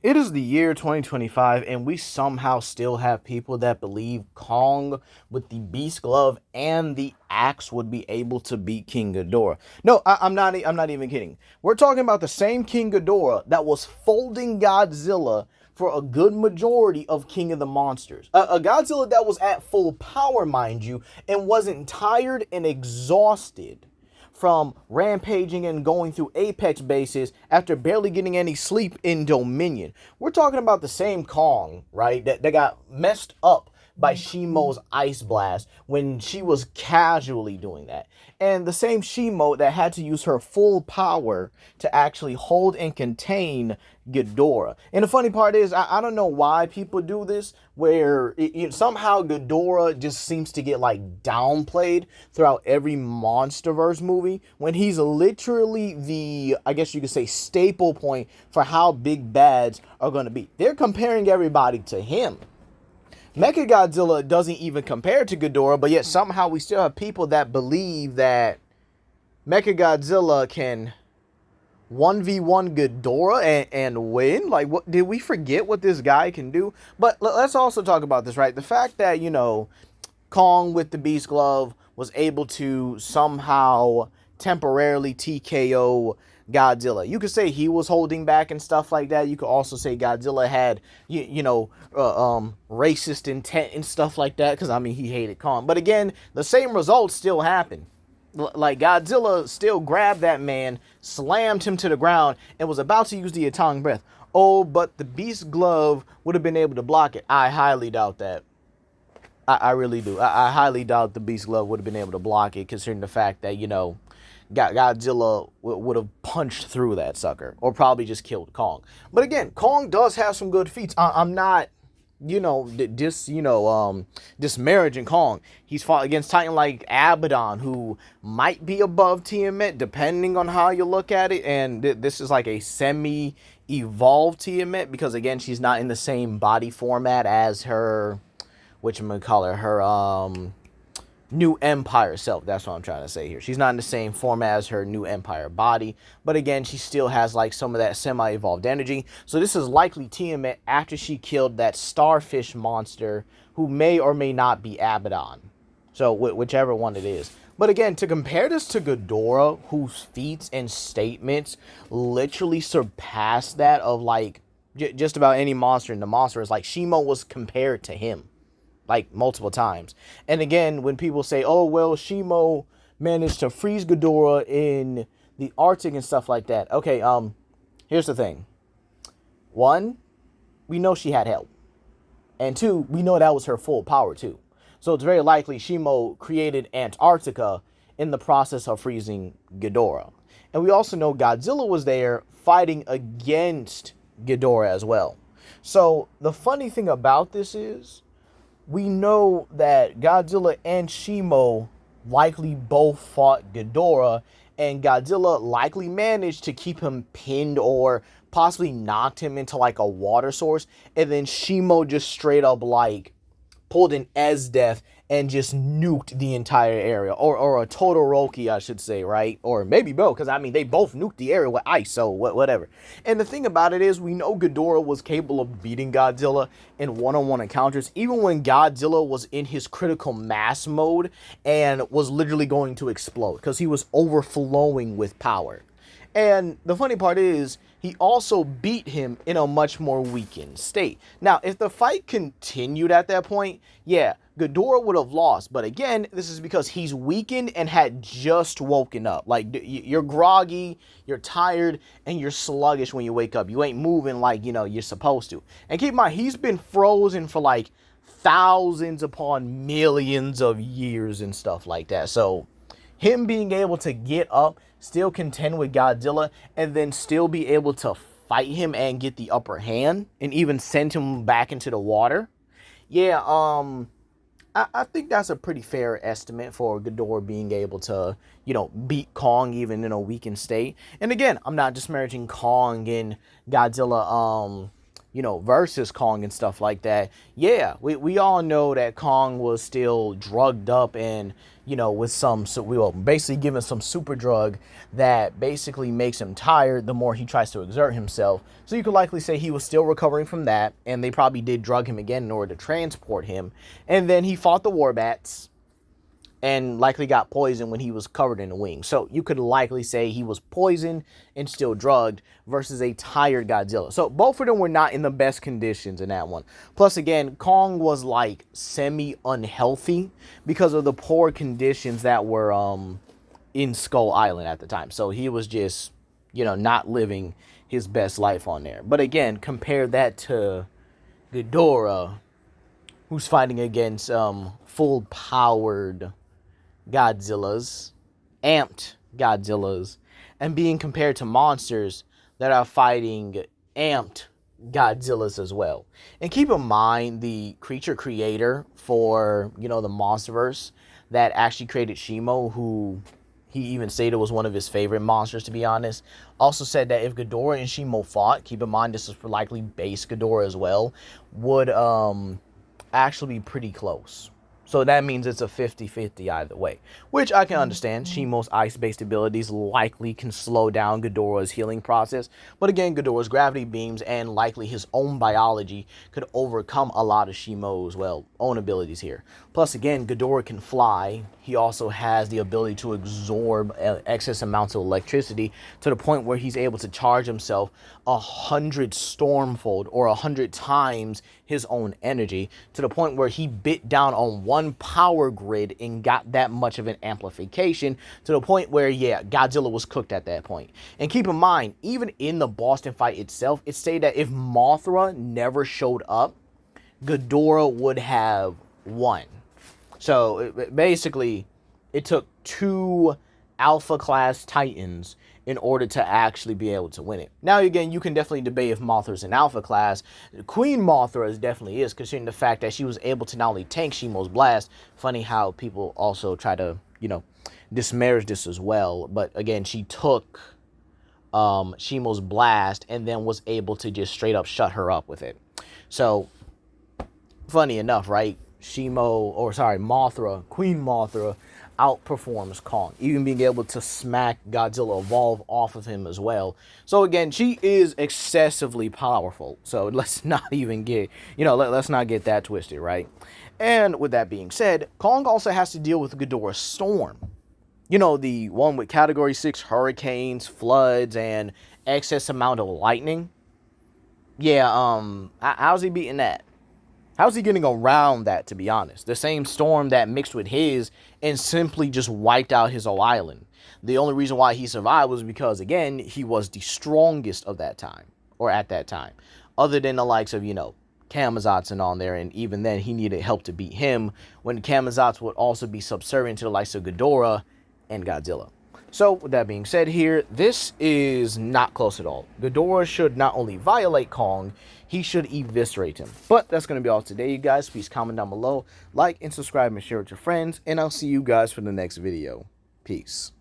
It is the year 2025, and we somehow still have people that believe Kong with the Beast Glove and the axe would be able to beat King Ghidorah. No, I'm not. I'm not even kidding. We're talking about the same King Ghidorah that was folding Godzilla for a good majority of King of the Monsters. A Godzilla that was at full power, mind you, and wasn't tired and exhausted from rampaging and going through apex bases after barely getting any sleep in Dominion. We're talking about the same Kong, right? That got messed up by Shimo's ice blast when she was casually doing that. And the same Shimo that had to use her full power to actually hold and contain Ghidorah. And the funny part is, I don't know why people do this, where somehow Ghidorah just seems to get like downplayed throughout every Monsterverse movie when he's literally the, I guess you could say, staple point for how big bads are going to be. They're comparing everybody to him. MechaGodzilla doesn't even compare to Ghidorah, but yet somehow we still have people that believe that MechaGodzilla can 1v1 Ghidorah and win. Like, what, did we forget what this guy can do? But let's also talk about this, right? The fact that, Kong with the Beast Glove was able to somehow temporarily TKO Godzilla. You could say he was holding back and stuff like that. You could also say Godzilla had, racist intent and stuff like that, because, he hated Kong. But again, the same results still happen. Like, Godzilla still grabbed that man, slammed him to the ground, and was about to use the atomic breath. Oh, but the Beast Glove would have been able to block it. I highly doubt that. I really do. I highly doubt the Beast Glove would have been able to block it, considering the fact that, Godzilla would have punched through that sucker, or probably just killed Kong. But again, Kong does have some good feats. I'm not, disparaging Kong. He's fought against Titan like Abaddon, who might be above Tiamat, depending on how you look at it. And this is like a semi-evolved Tiamat, because again, she's not in the same body format as her, her new Empire self. That's what I'm trying to say here. She's not in the same format as her new Empire body, but again, she still has like some of that semi-evolved energy. So this is likely Tiamat after she killed that starfish monster, who may or may not be Abaddon. So whichever one it is. But again, to compare this to Ghidorah, whose feats and statements literally surpass that of like just about any monster in the Monsterverse, like Shimo was compared to him like multiple times. And again, when people say, oh, well, Shimo managed to freeze Ghidorah in the Arctic and stuff like that. Okay, here's the thing. One, we know she had help. And two, we know that was her full power too. So it's very likely Shimo created Antarctica in the process of freezing Ghidorah. And we also know Godzilla was there fighting against Ghidorah as well. So the funny thing about this is, we know that Godzilla and Shimo likely both fought Ghidorah, and Godzilla likely managed to keep him pinned or possibly knocked him into like a water source, and then Shimo just straight up like pulled an Death and just nuked the entire area, or a Todoroki, I should say, right? Or maybe both, because they both nuked the area with ice, so whatever. And the thing about it is, we know Ghidorah was capable of beating Godzilla in one-on-one encounters, even when Godzilla was in his critical mass mode and was literally going to explode, because he was overflowing with power. And the funny part is, he also beat him in a much more weakened state. Now, if the fight continued at that point, yeah, Ghidorah would have lost. But again, this is because he's weakened and had just woken up. Like, you're groggy, you're tired, and you're sluggish when you wake up. You ain't moving like, you're supposed to. And keep in mind, he's been frozen for like thousands upon millions of years and stuff like that. So him being able to get up, still contend with Godzilla, and then still be able to fight him and get the upper hand, and even send him back into the water. Yeah, I think that's a pretty fair estimate for Ghidorah being able to, beat Kong even in a weakened state. And again, I'm not disparaging Kong and Godzilla, versus Kong and stuff like that, yeah, we all know that Kong was still drugged up and, with so we were basically given some super drug that basically makes him tired the more he tries to exert himself. So you could likely say he was still recovering from that, and they probably did drug him again in order to transport him. And then he fought the Warbats and likely got poisoned when he was covered in the wings. So you could likely say he was poisoned and still drugged versus a tired Godzilla. So both of them were not in the best conditions in that one. Plus, again, Kong was like semi-unhealthy because of the poor conditions that were in Skull Island at the time. So he was just, not living his best life on there. But again, compare that to Ghidorah, who's fighting against full-powered Godzillas, amped Godzillas, and being compared to monsters that are fighting amped Godzillas as well. And keep in mind, the creature creator for, the Monsterverse that actually created Shimo, who he even stated was one of his favorite monsters, to be honest, also said that if Ghidorah and Shimo fought, keep in mind this is for likely base Ghidorah as well, would actually be pretty close. So that means it's a 50-50 either way, which I can understand. Shimo's ice-based abilities likely can slow down Ghidorah's healing process. But again, Ghidorah's gravity beams and likely his own biology could overcome a lot of Shimo's, own abilities here. Plus, again, Ghidorah can fly. He also has the ability to absorb excess amounts of electricity to the point where he's able to charge himself 100 stormfold or 100 times his own energy, to the point where he bit down on one power grid and got that much of an amplification, to the point where, yeah, Godzilla was cooked at that point. And keep in mind, even in the Boston fight itself, it stated that if Mothra never showed up, Ghidorah would have won. So basically, it took 2 alpha class titans in order to actually be able to win it. Now, again, you can definitely debate if Mothra's an alpha class. Queen Mothra definitely is, considering the fact that she was able to not only tank Shimo's blast. Funny how people also try to, disparage this as well. But again, she took Shimo's blast and then was able to just straight up shut her up with it. So, funny enough, right? Mothra, Queen Mothra, outperforms Kong, even being able to smack Godzilla Evolve off of him as well. So again, she is excessively powerful. So let's not even get, let's not get that twisted, right? And with that being said, Kong also has to deal with Ghidorah's storm. The one with Category 6 hurricanes, floods, and excess amount of lightning. Yeah, how's he beating that? How's he getting around that, to be honest? The same storm that mixed with his and simply just wiped out his whole island. The only reason why he survived was because, again, he was the strongest of that time, or at that time. Other than the likes of, Camazotz on there, and even then he needed help to beat him, when Camazotz would also be subservient to the likes of Ghidorah and Godzilla. So, with that being said here, this is not close at all. Ghidorah should not only violate Kong, he should eviscerate him. But that's going to be all today, you guys. Please comment down below, like and subscribe and share with your friends, and I'll see you guys for the next video. Peace.